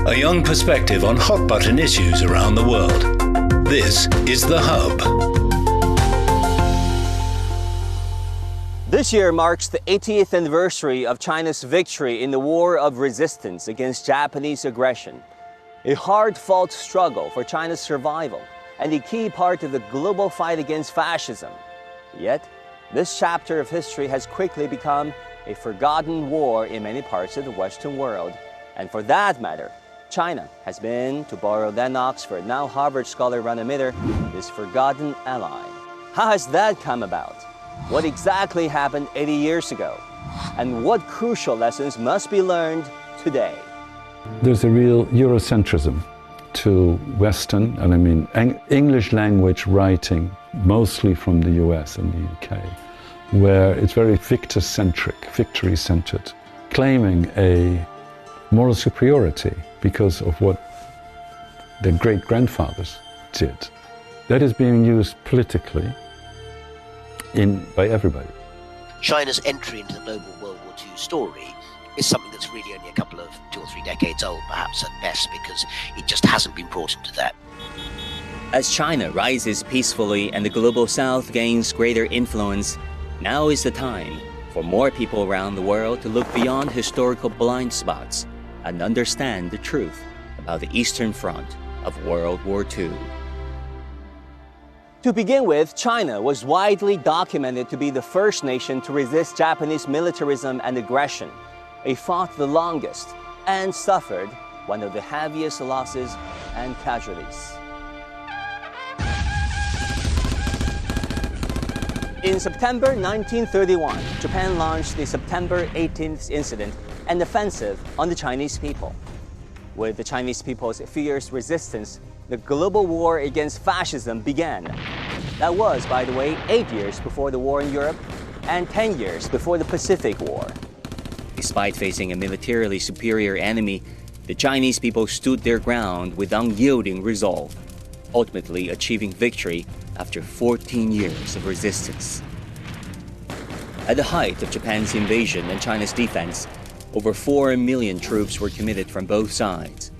A young perspective on hot-button issues around the world. This is The Hub. This year marks the 80th anniversary of China's victory in the War of Resistance against Japanese aggression. A hard-fought struggle for China's survival and a key part of the global fight against fascism. Yet, this chapter of history has quickly become a forgotten war in many parts of the Western world. And for that matter, China has been, to borrow then Oxford, now Harvard scholar Rana Mitter, this forgotten ally. How has that come about? What exactly happened 80 years ago? And what crucial lessons must be learned today? There's a real Eurocentrism to Western, and I mean English language writing, mostly from the US and the UK, where it's very victor-centric, victory-centered, claiming a moral superiority because of what their great-grandfathers did. That is being used politically by everybody. China's entry into the global World War II story is something that's really only a couple of 2 or 3 decades old, perhaps at best, because it just hasn't been brought into that. As China rises peacefully and the global South gains greater influence, now is the time for more people around the world to look beyond historical blind spots and understand the truth about the Eastern Front of World War II. To begin with, China was widely documented to be the first nation to resist Japanese militarism and aggression. It fought the longest and suffered one of the heaviest losses and casualties. In September 1931, Japan launched the September 18th incident, an offensive on the Chinese people. With the Chinese people's fierce resistance, the global war against fascism began. That was, by the way, 8 years before the war in Europe and 10 years before the Pacific War. Despite facing a militarily superior enemy, the Chinese people stood their ground with unyielding resolve, ultimately achieving victory after 14 years of resistance. At the height of Japan's invasion and China's defense, over 4 million troops were committed from both sides.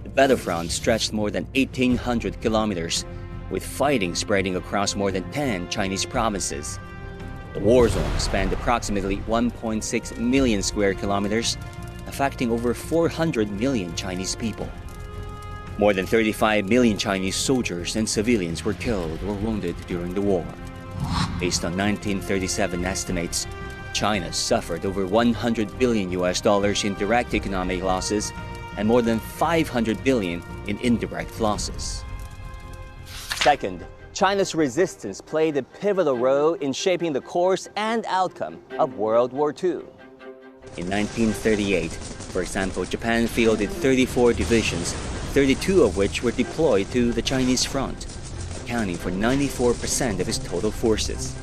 The battlefront stretched more than 1,800 kilometers, with fighting spreading across more than 10 Chinese provinces. The war zone spanned approximately 1.6 million square kilometers, affecting over 400 million Chinese people. More than 35 million Chinese soldiers and civilians were killed or wounded during the war. Based on 1937 estimates, China suffered over $100 billion in direct economic losses and more than $500 billion in indirect losses. Second, China's resistance played a pivotal role in shaping the course and outcome of World War II. In 1938, for example, Japan fielded 34 divisions, 32 of which were deployed to the Chinese front, accounting for 94% of its total forces.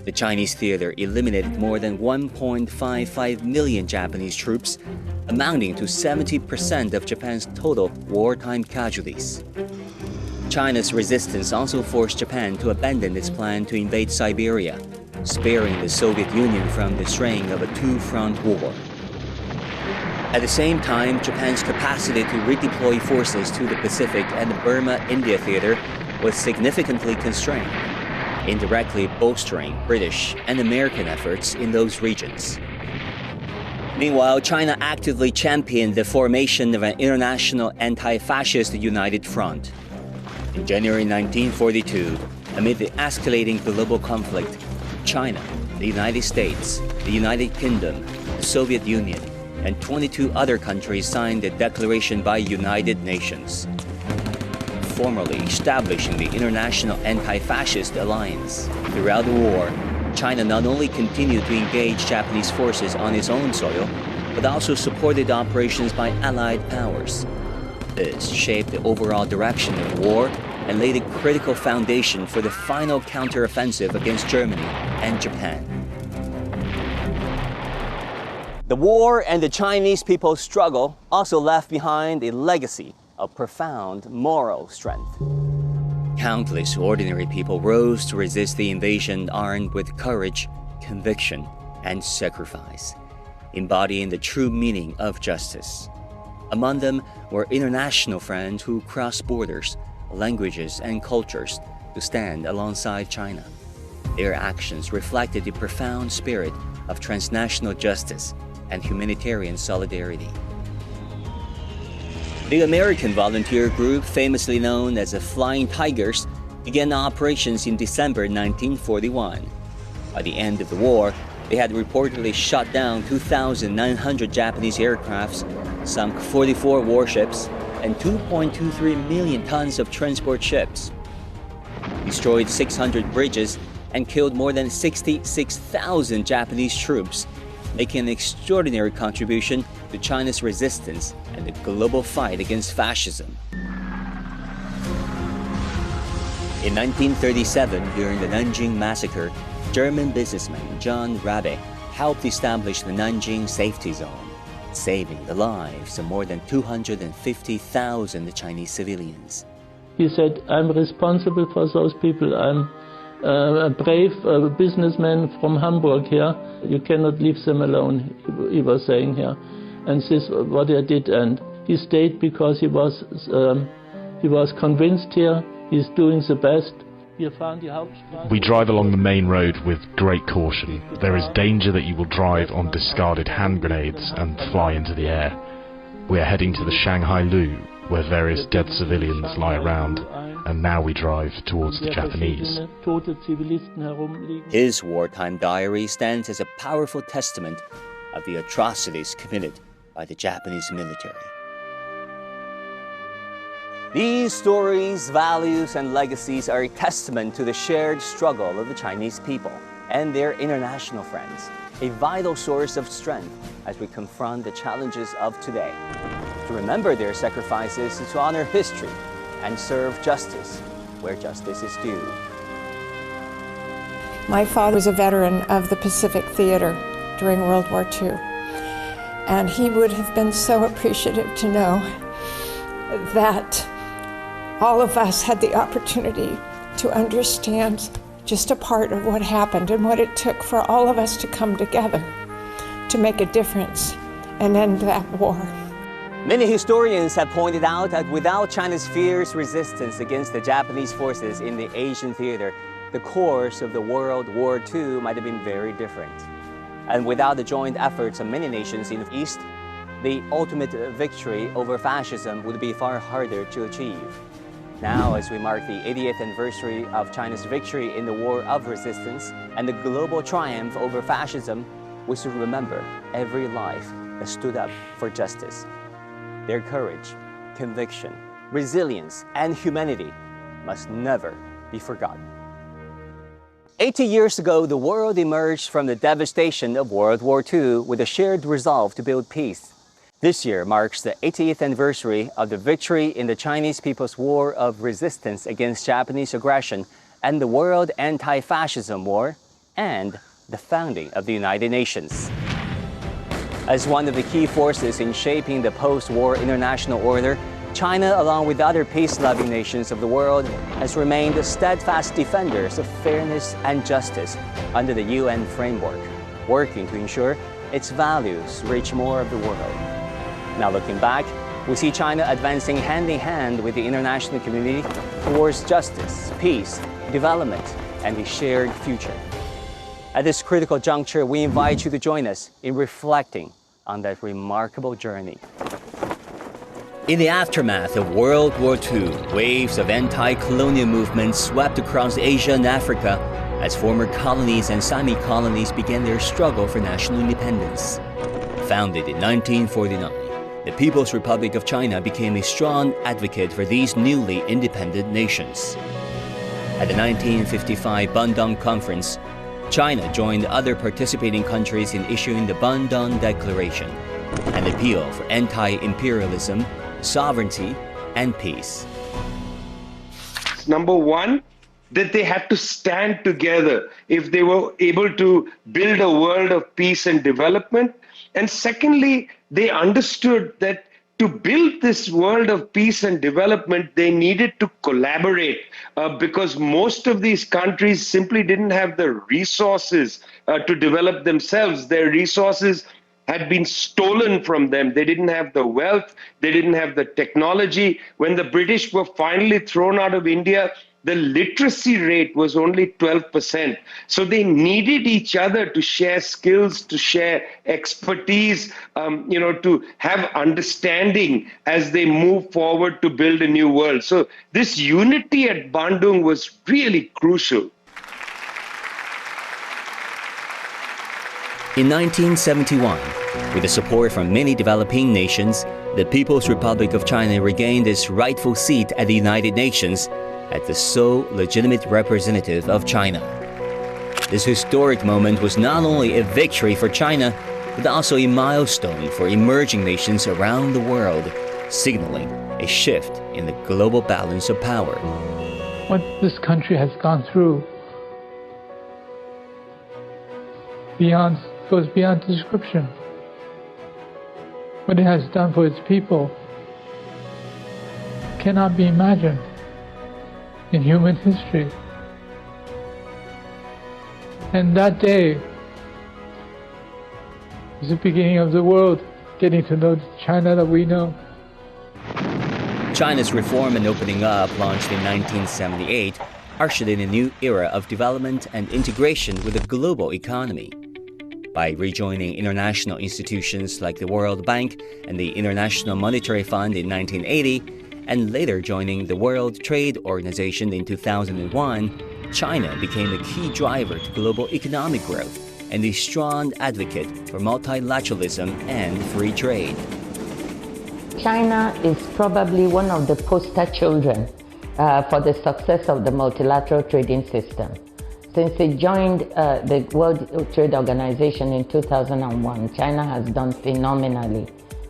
The Chinese theater eliminated more than 1.55 million Japanese troops, amounting to 70% of Japan's total wartime casualties. China's resistance also forced Japan to abandon its plan to invade Siberia, sparing the Soviet Union from the strain of a two-front war. At the same time, Japan's capacity to redeploy forces to the Pacific and the Burma-India theater was significantly constrained, indirectly bolstering British and American efforts in those regions. Meanwhile, China actively championed the formation of an international anti-fascist united front. In January 1942, amid the escalating global conflict, China, the United States, the United Kingdom, the Soviet Union, and 22 other countries signed the Declaration by United Nations, formally establishing the International Anti-Fascist Alliance. Throughout the war, China not only continued to engage Japanese forces on its own soil, but also supported operations by Allied powers. This shaped the overall direction of the war and laid a critical foundation for the final counteroffensive against Germany and Japan. The war and the Chinese people's struggle also left behind a legacy of profound moral strength. Countless ordinary people rose to resist the invasion armed with courage, conviction, and sacrifice, embodying the true meaning of justice. Among them were international friends who crossed borders, languages, and cultures to stand alongside China. Their actions reflected the profound spirit of transnational justice and humanitarian solidarity. The American volunteer group, famously known as the Flying Tigers, began operations in December 1941. By the end of the war, they had reportedly shot down 2,900 Japanese aircrafts, sunk 44 warships, and 2.23 million tons of transport ships, destroyed 600 bridges, and killed more than 66,000 Japanese troops, making an extraordinary contribution to China's resistance and the global fight against fascism. In 1937, during the Nanjing Massacre, German businessman John Rabe helped establish the Nanjing Safety Zone, saving the lives of more than 250,000 Chinese civilians. He said, "I'm responsible for those people. I'm a brave businessman from Hamburg here. You cannot leave them alone," he was saying here. And this is what I did. And he stayed because he was convinced here he's doing the best. We drive along the main road with great caution. There is danger that you will drive on discarded hand grenades and fly into the air. We are heading to the Shanghai Lu, where various dead civilians lie around, and now we drive towards the Japanese. His wartime diary stands as a powerful testament of the atrocities committed by the Japanese military. These stories, values, and legacies are a testament to the shared struggle of the Chinese people and their international friends, a vital source of strength as we confront the challenges of today. To remember their sacrifices is to honor history and serve justice where justice is due. My father was a veteran of the Pacific Theater during World War II, and he would have been so appreciative to know that all of us had the opportunity to understand just a part of what happened and what it took for all of us to come together to make a difference and end that war. Many historians have pointed out that without China's fierce resistance against the Japanese forces in the Asian theater, the course of the World War II might have been very different. And without the joint efforts of many nations in the East, the ultimate victory over fascism would be far harder to achieve. Now, as we mark the 80th anniversary of China's victory in the War of Resistance and the global triumph over fascism, we should remember every life that stood up for justice. Their courage, conviction, resilience, and humanity must never be forgotten. 80 years ago, the world emerged from the devastation of World War II with a shared resolve to build peace. This year marks the 80th anniversary of the victory in the Chinese People's War of Resistance against Japanese aggression and the World Anti-Fascism War, and the founding of the United Nations. As one of the key forces in shaping the post-war international order, China, along with other peace-loving nations of the world, has remained steadfast defenders of fairness and justice under the UN framework, working to ensure its values reach more of the world. Now looking back, we see China advancing hand-in-hand with the international community towards justice, peace, development, and a shared future. At this critical juncture, we invite you to join us in reflecting on that remarkable journey. In the aftermath of World War II, waves of anti-colonial movements swept across Asia and Africa as former colonies and semi-colonies began their struggle for national independence. Founded in 1949, the People's Republic of China became a strong advocate for these newly independent nations. At the 1955 Bandung Conference, China joined other participating countries in issuing the Bandung Declaration, an appeal for anti-imperialism, sovereignty, and peace. Number one, that they had to stand together if they were able to build a world of peace and development. And secondly, they understood that to build this world of peace and development, they needed to collaborate because most of these countries simply didn't have the resources to develop themselves. Their resources had been stolen from them. They didn't have the wealth, they didn't have the technology. When the British were finally thrown out of India, the literacy rate was only 12%. So they needed each other to share skills, to share expertise, to have understanding as they move forward to build a new world. So this unity at Bandung was really crucial. In 1971, with the support from many developing nations, the People's Republic of China regained its rightful seat at the United Nations as the sole legitimate representative of China. This historic moment was not only a victory for China, but also a milestone for emerging nations around the world, signaling a shift in the global balance of power. What this country has gone through goes beyond description. What it has done for its people cannot be imagined in human history. And that day is the beginning of the world getting to know the China that we know. China's reform and opening up, launched in 1978, ushered in a new era of development and integration with the global economy. By rejoining international institutions like the World Bank and the International Monetary Fund in 1980, and later joining the World Trade Organization in 2001, China became a key driver to global economic growth and a strong advocate for multilateralism and free trade. China is probably one of the poster children for the success of the multilateral trading system. Since it joined the World Trade Organization in 2001, China has done phenomenally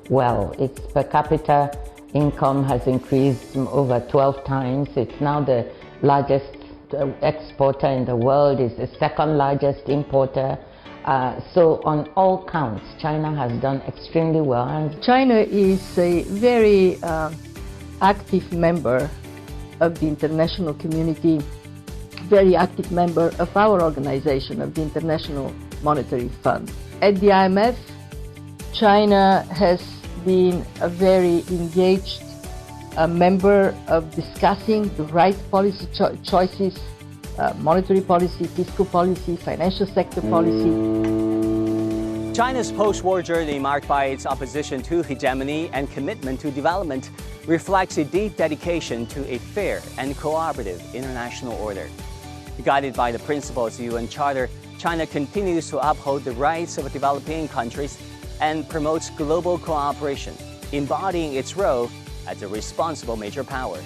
well. Its per capita income has increased over 12 times. It's now the largest exporter in the world. It's the second largest importer. So on all counts, China has done extremely well. China is a very active member of the international community, very active member of our organization, of the International Monetary Fund. At the IMF, China has been a very engaged member of discussing the right policy choices, monetary policy, fiscal policy, financial sector policy. China's post-war journey, marked by its opposition to hegemony and commitment to development, reflects a deep dedication to a fair and cooperative international order. Guided by the principles of the UN Charter, China continues to uphold the rights of developing countries and promotes global cooperation, embodying its role as a responsible major power.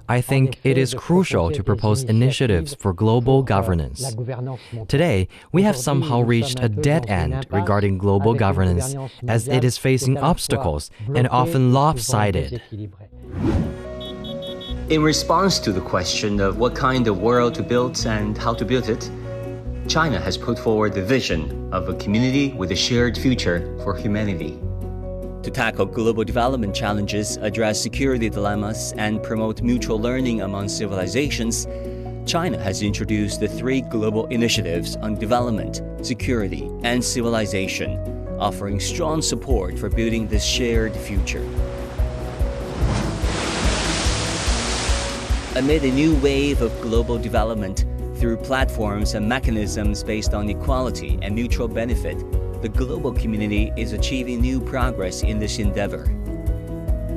I think it is crucial to propose initiatives for global governance. Today, we have somehow reached a dead end regarding global governance, as it is facing obstacles and often lopsided. In response to the question of what kind of world to build and how to build it, China has put forward the vision of a community with a shared future for humanity. To tackle global development challenges, address security dilemmas, and promote mutual learning among civilizations, China has introduced the 3 global initiatives on development, security, and civilization, offering strong support for building this shared future. Amid a new wave of global development, through platforms and mechanisms based on equality and mutual benefit, the global community is achieving new progress in this endeavor.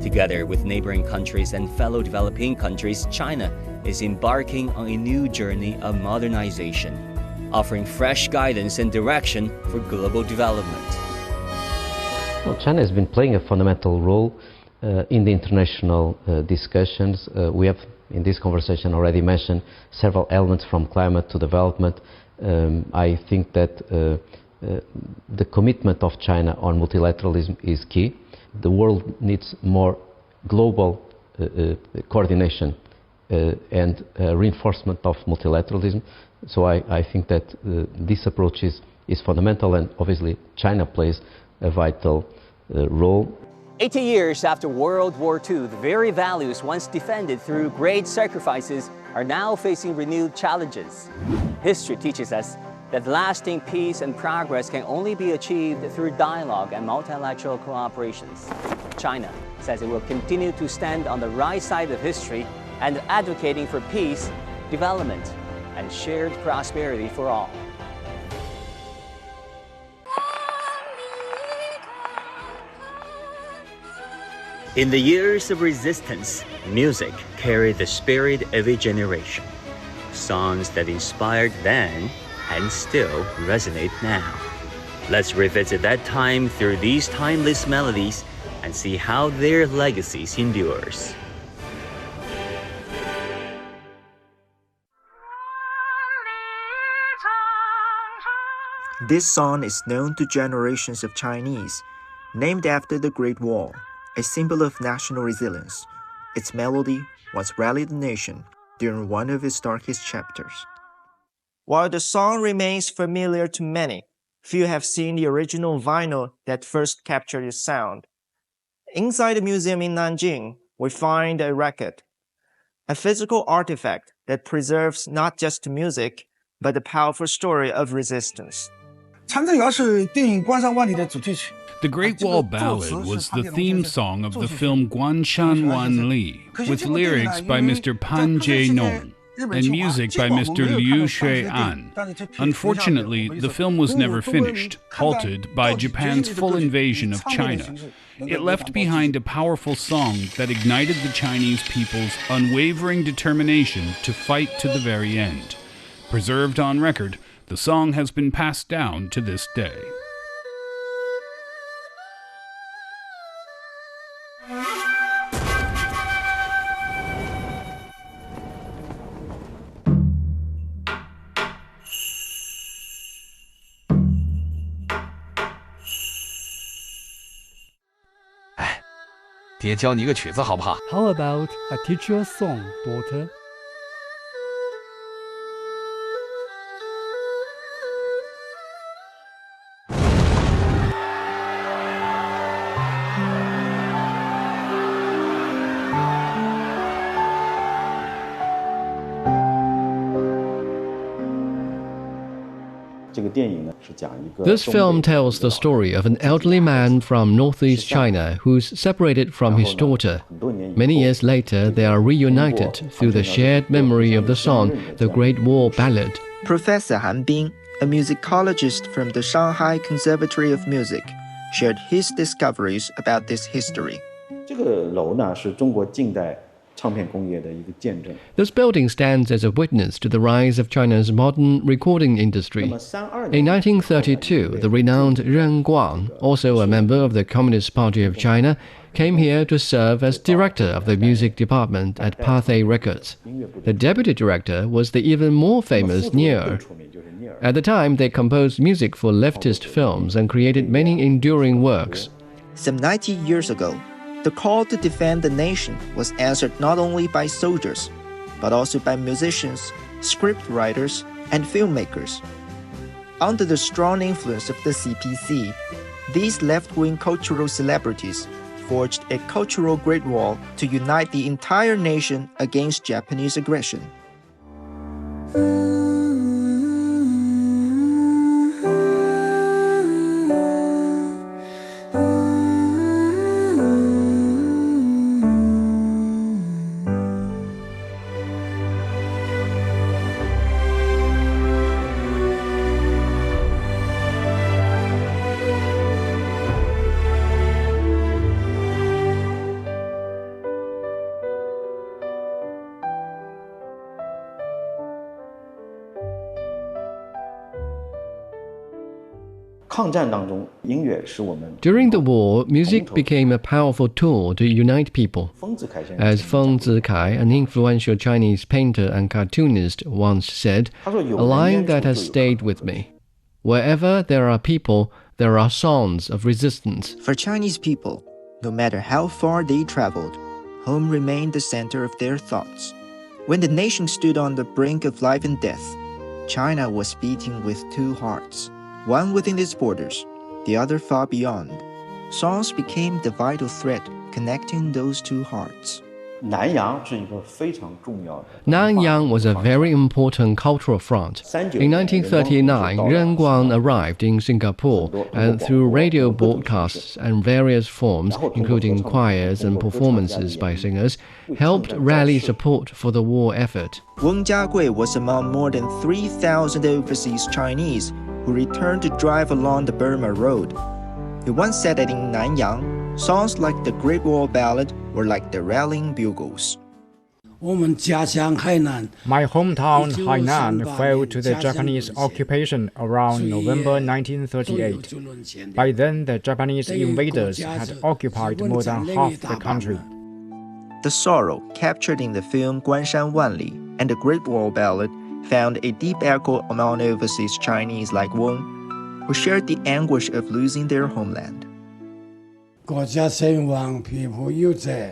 Together with neighboring countries and fellow developing countries, China is embarking on a new journey of modernization, offering fresh guidance and direction for global development. Well, China has been playing a fundamental role in the international discussions. We have, in this conversation, already mentioned several elements from climate to development. I think that the commitment of China on multilateralism is key. The world needs more global coordination and reinforcement of multilateralism. So I think that this approach is fundamental, and obviously China plays a vital role. 80 years after World War II, the very values once defended through great sacrifices are now facing renewed challenges. History teaches us that lasting peace and progress can only be achieved through dialogue and multilateral cooperations. China says it will continue to stand on the right side of history and advocating for peace, development, and shared prosperity for all. In the years of resistance, music carried the spirit of a generation. Songs that inspired then and still resonate now. Let's revisit that time through these timeless melodies and see how their legacies endures. This song is known to generations of Chinese, named after the Great Wall, a symbol of national resilience. Its melody once rallied the nation during one of its darkest chapters. While the song remains familiar to many, few have seen the original vinyl that first captured its sound. Inside the museum in Nanjing, we find a record, a physical artifact that preserves not just the music, but the powerful story of resistance. The Great Wall Ballad was the theme song of the film Guanshan Wan Li, with lyrics by Mr. Pan Jie-nong and music by Mr. Liu Shui-an. Unfortunately, the film was never finished, halted by Japan's full invasion of China. It left behind a powerful song that ignited the Chinese people's unwavering determination to fight to the very end. Preserved on record, the song has been passed down to this day. How about I teach you a song, daughter? This film tells the story of an elderly man from northeast China who's separated from his daughter. Many years later, they are reunited through the shared memory of the song, The Great Wall Ballad. Professor Han Bing, a musicologist from the Shanghai Conservatory of Music, shared his discoveries about this history. This building stands as a witness to the rise of China's modern recording industry. In 1932, the renowned Ren Guang, also a member of the Communist Party of China, came here to serve as director of the music department at Pathé Records. The deputy director was the even more famous Nier. At the time, they composed music for leftist films and created many enduring works. Some 90 years ago, the call to defend the nation was answered not only by soldiers, but also by musicians, scriptwriters, and filmmakers. Under the strong influence of the CPC, these left-wing cultural celebrities forged a cultural great wall to unite the entire nation against Japanese aggression. During the war, music became a powerful tool to unite people. As Feng Zikai, an influential Chinese painter and cartoonist, once said, a line that has stayed with me: wherever there are people, there are songs of resistance. For Chinese people, no matter how far they traveled, home remained the center of their thoughts. When the nation stood on the brink of life and death, China was beating with two hearts, one within its borders, the other far beyond. Songs became the vital thread connecting those two hearts. Nanyang was a very important cultural front. In 1939, Ren Guang arrived in Singapore and through radio broadcasts and various forms, including choirs and performances by singers, helped rally support for the war effort. Weng Jiagui was among more than 3,000 overseas Chinese who returned to drive along the Burma Road. He once said that in Nanyang, songs like the Great Wall Ballad were like the rallying bugles. My hometown, Hainan, fell to the Japanese occupation around November 1938. By then, the Japanese invaders had occupied more than half the country. The sorrow captured in the film Guanshan Wanli and the Great Wall Ballad found a deep echo among overseas Chinese like Weng, who shared the anguish of losing their homeland.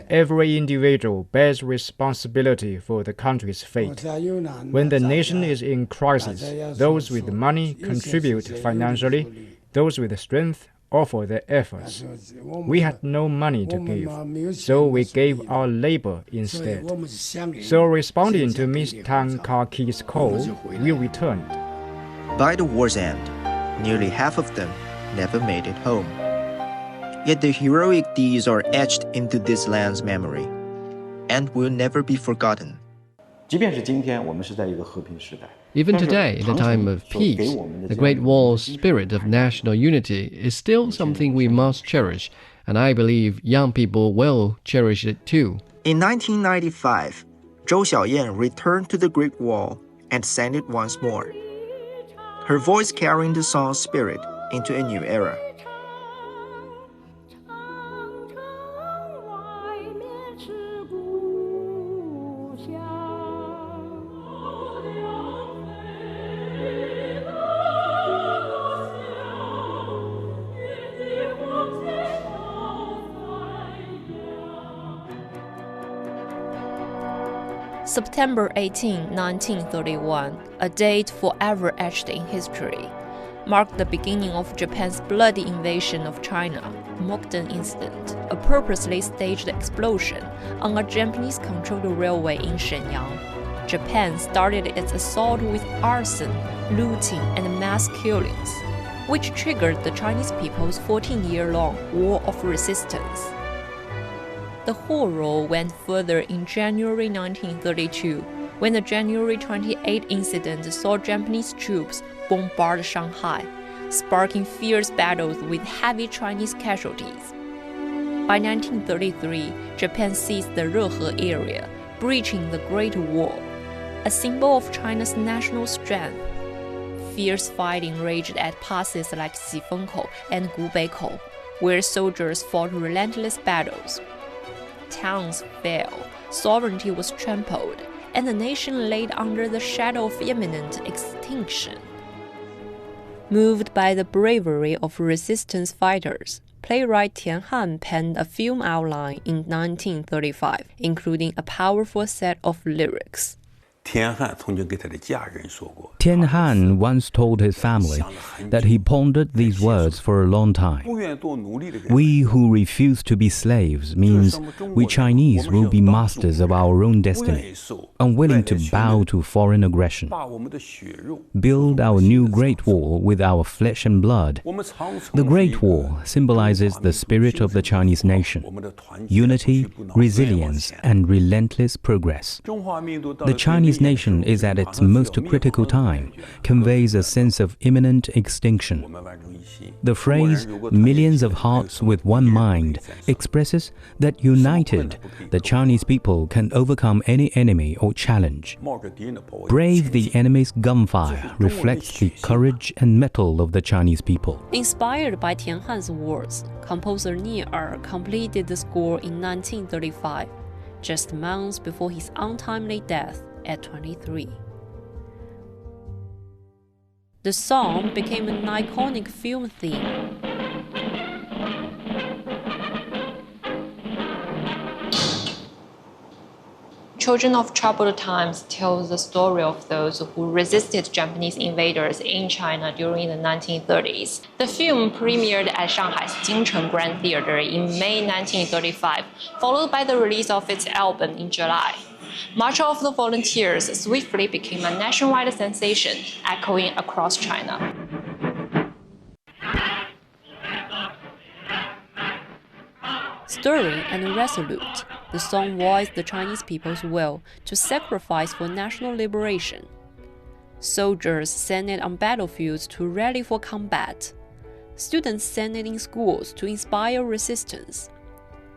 Every individual bears responsibility for the country's fate. When the nation is in crisis, those with money contribute financially, those with strength offer their efforts. We had no money to give, so we gave our labor instead. So responding to Miss Tan Kah Kie's call, we returned. By the war's end, nearly half of them never made it home. Yet the heroic deeds are etched into this land's memory and will never be forgotten. Even today, in a time of peace, the Great Wall's spirit of national unity is still something we must cherish, and I believe young people will cherish it too. In 1995, Zhou Xiaoyan returned to the Great Wall and sang it once more, her voice carrying the song's spirit into a new era. September 18, 1931, a date forever etched in history, marked the beginning of Japan's bloody invasion of China, Mukden Incident, a purposely staged explosion on a Japanese-controlled railway in Shenyang. Japan started its assault with arson, looting, and mass killings, which triggered the Chinese people's 14-year-long War of Resistance. The horror went further in January 1932, when the January 28 incident saw Japanese troops bombard Shanghai, sparking fierce battles with heavy Chinese casualties. By 1933, Japan seized the Rehe area, breaching the Great Wall, a symbol of China's national strength. Fierce fighting raged at passes like Xifengkou and Gubeikou, where soldiers fought relentless battles. Towns fell, sovereignty was trampled, and the nation laid under the shadow of imminent extinction. Moved by the bravery of resistance fighters, playwright Tian Han penned a film outline in 1935, including a powerful set of lyrics. Tian Han once told his family that he pondered these words for a long time. We who refuse to be slaves means we Chinese will be masters of our own destiny, unwilling to bow to foreign aggression. Build our new Great Wall with our flesh and blood. The Great Wall symbolizes the spirit of the Chinese nation, unity, resilience, and relentless progress. The Chinese nation is at its most critical time, conveys a sense of imminent extinction. The phrase, millions of hearts with one mind, expresses that united, the Chinese people can overcome any enemy or challenge. Brave the enemy's gunfire reflects the courage and mettle of the Chinese people. Inspired by Tian Han's words, composer Ni Er completed the score in 1935, just months before his untimely death at 23. The song became an iconic film theme. Children of Troubled Times tells the story of those who resisted Japanese invaders in China during the 1930s. The film premiered at Shanghai's Jingcheng Grand Theater in May 1935, followed by the release of its album in July. March of the Volunteers swiftly became a nationwide sensation, echoing across China. Stirring and resolute, the song voiced the Chinese people's will to sacrifice for national liberation. Soldiers sang it on battlefields to rally for combat. Students sang it in schools to inspire resistance.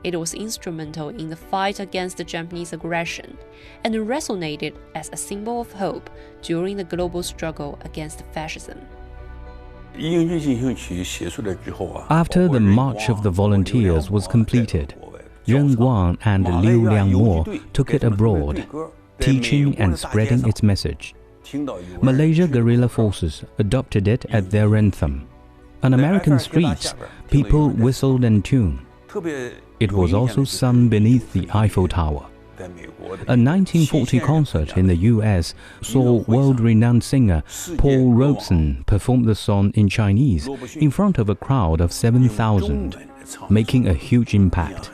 It was instrumental in the fight against the Japanese aggression and resonated as a symbol of hope during the global struggle against fascism. After the March of the Volunteers was completed, Ren Guang and Liu Liangmo took it abroad, teaching and spreading its message. Malaysia guerrilla forces adopted it as their anthem. On American streets, people whistled and tuned. It was also sung beneath the Eiffel Tower. A 1940 concert in the US saw world-renowned singer Paul Robeson perform the song in Chinese in front of a crowd of 7,000, making a huge impact.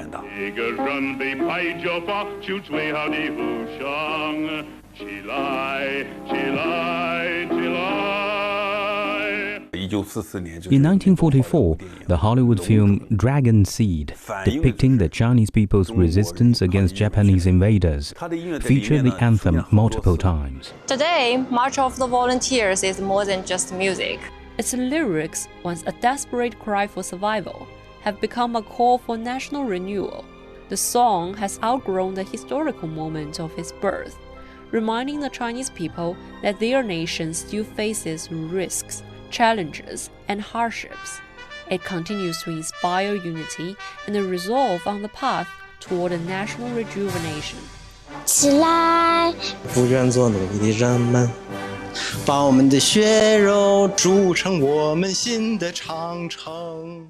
In 1944, the Hollywood film Dragon Seed, depicting the Chinese people's resistance against Japanese invaders, featured the anthem multiple times. Today, March of the Volunteers is more than just music. Its lyrics, once a desperate cry for survival, have become a call for national renewal. The song has outgrown the historical moment of its birth, reminding the Chinese people that their nation still faces risks, challenges, and hardships. It continues to inspire unity and a resolve on the path toward a national rejuvenation. 起来，不愿做奴隶的人们，把我们的血肉筑成我们新的长城。